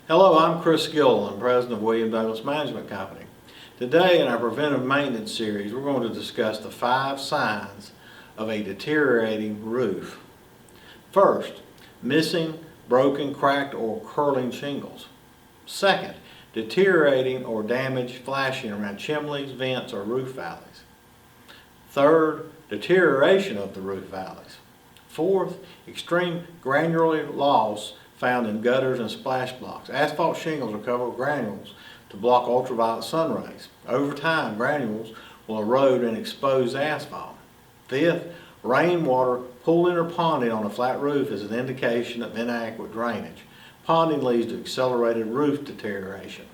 Hello, I'm Chris Gill. I'm president of William Douglas Management Company. Today in our preventive maintenance series, we're going to discuss the 5 signs of a deteriorating roof. First, missing, broken, cracked, or curling shingles. Second, deteriorating or damaged flashing around chimneys, vents, or roof valleys. Third, deterioration of the roof valleys. Fourth, extreme granular loss found in gutters and splash blocks. Asphalt shingles are covered with granules to block ultraviolet sun rays. Over time, granules will erode and expose asphalt. Fifth, rainwater pooling or ponding on a flat roof is an indication of inadequate drainage. Ponding leads to accelerated roof deterioration.